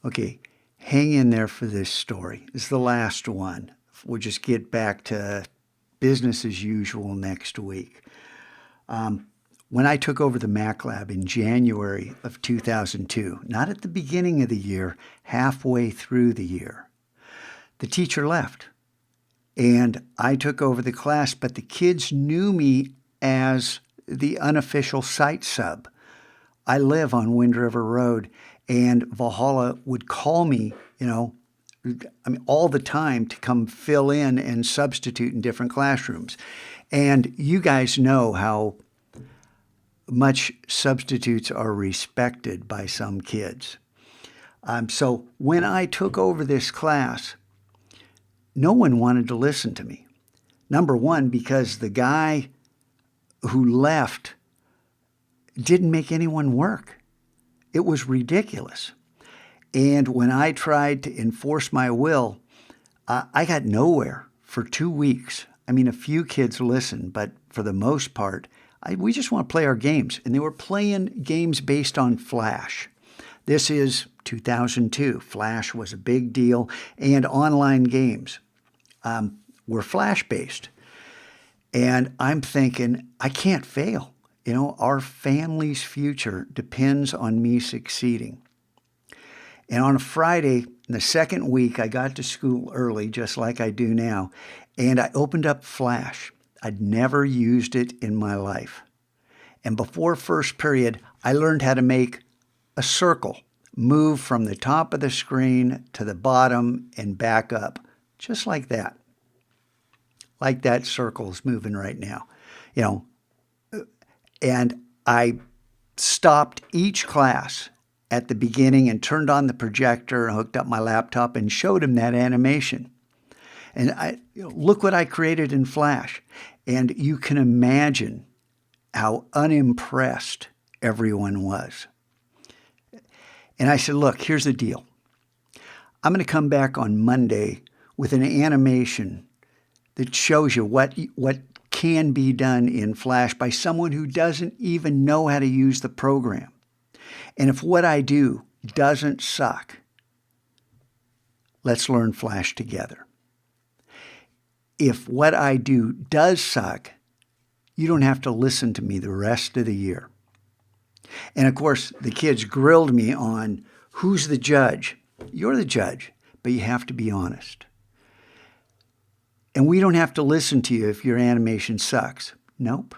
Okay, hang in there for this story. It's the last one. We'll just get back to business as usual next week. When I took over the Mac Lab in January of 2002, not at the beginning of the year, halfway through the year, the teacher left and I took over the class, but the kids knew me as the unofficial site sub. I live on Wind River Road, and Valhalla would call me, all the time to come fill in and substitute in different classrooms. And you guys know how much substitutes are respected by some kids. So when I took over this class, no one wanted to listen to me. Number one, because the guy who left didn't make anyone work. It was ridiculous. And when I tried to enforce my will, I got nowhere for 2 weeks. I mean, a few kids listened, but for the most part, we just want to play our games. And they were playing games based on Flash. This is 2002. Flash was a big deal, and online games were Flash-based. And I'm thinking, I can't fail. Our family's future depends on me succeeding. And on a Friday, in the second week, I got to school early, just like I do now, and I opened up Flash. I'd never used it in my life. And before first period, I learned how to make a circle, move from the top of the screen to the bottom and back up, just like that. Like that circle is moving right now. And I stopped each class at the beginning and turned on the projector and hooked up my laptop and showed him that animation. And look what I created in Flash. And you can imagine how unimpressed everyone was. And I said, look, here's the deal. I'm going to come back on Monday with an animation that shows you what can be done in Flash by someone who doesn't even know how to use the program. And if what I do doesn't suck, let's learn Flash together. If what I do does suck, you don't have to listen to me the rest of the year. And of course, the kids grilled me on who's the judge. You're the judge, but you have to be honest. And we don't have to listen to you if your animation sucks. Nope.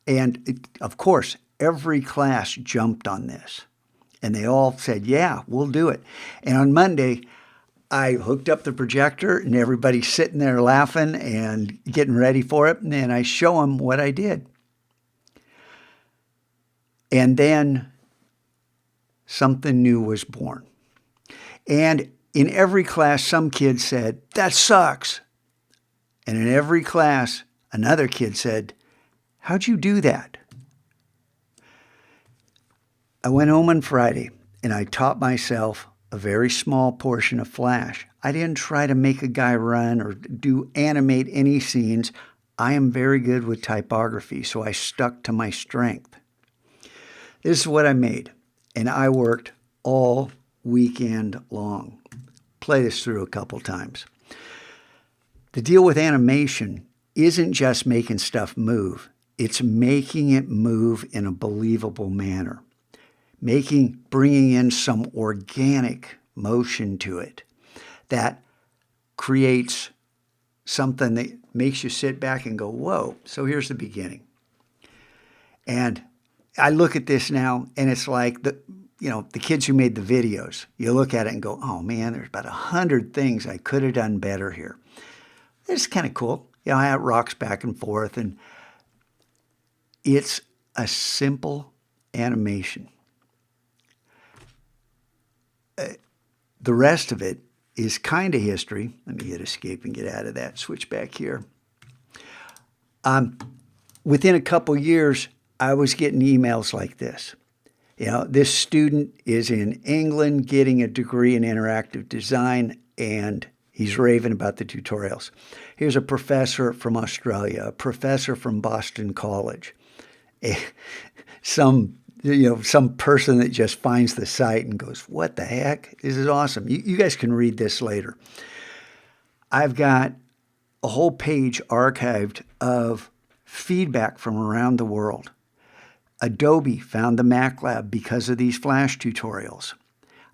And of course, every class jumped on this. And they all said, yeah, we'll do it. And on Monday, I hooked up the projector and everybody's sitting there laughing and getting ready for it. And I show them what I did. And then something new was born. And in every class, some kid said, that sucks. And in every class, another kid said, how'd you do that? I went home on Friday and I taught myself a very small portion of Flash. I didn't try to make a guy run or animate any scenes. I am very good with typography, so I stuck to my strength. This is what I made, and I worked all weekend long. Play this through a couple times. The deal with animation isn't just making stuff move. It's making it move in a believable manner. Bringing in some organic motion to it that creates something that makes you sit back and go, whoa. So here's the beginning. And I look at this now and it's like the kids who made the videos, you look at it and go, oh man, there's about 100 things I could have done better here. It's kind of cool. It rocks back and forth and it's a simple animation. The rest of it is kind of history. Let me hit escape and get out of that. Switch back here. Within a couple years, I was getting emails like this. This student is in England getting a degree in interactive design, and he's raving about the tutorials. Here's a professor from Australia, a professor from Boston College, some some person that just finds the site and goes, what the heck? This is awesome. You guys can read this later. I've got a whole page archived of feedback from around the world. Adobe found the Mac Lab because of these Flash tutorials.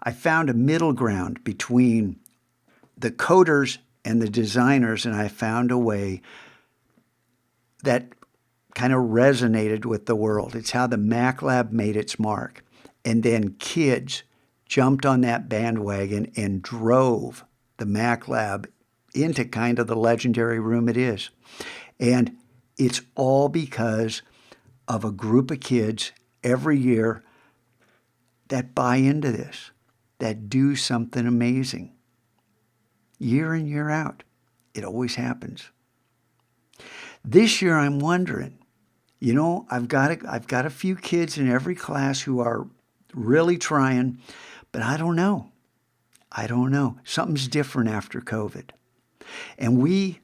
I found a middle ground between the coders and the designers, and I found a way that kind of resonated with the world. It's how the Mac Lab made its mark. And then kids jumped on that bandwagon and drove the Mac Lab into kind of the legendary room it is. And it's all because of a group of kids every year that buy into this, that do something amazing. Year in, year out. It always happens. This year I'm wondering, I've got a few kids in every class who are really trying, but I don't know. Something's different after COVID. And we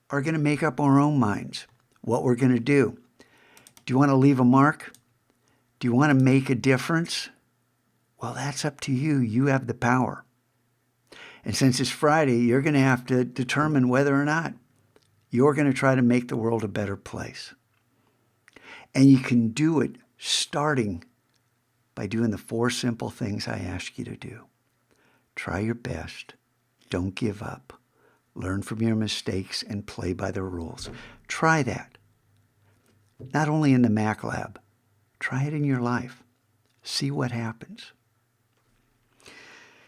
are going to make up our own minds what we're going to do. Do you want to leave a mark? Do you want to make a difference? Well, that's up to you. You have the power. And since it's Friday, you're going to have to determine whether or not you're going to try to make the world a better place. And you can do it starting by doing the 4 simple things I ask you to do. Try your best. Don't give up. Learn from your mistakes and play by the rules. Try that. Not only in the Mac Lab, try it in your life. See what happens.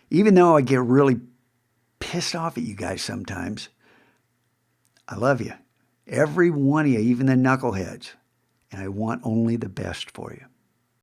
Even though I get really pissed off at you guys sometimes, I love you. Every one of you, even the knuckleheads. And I want only the best for you.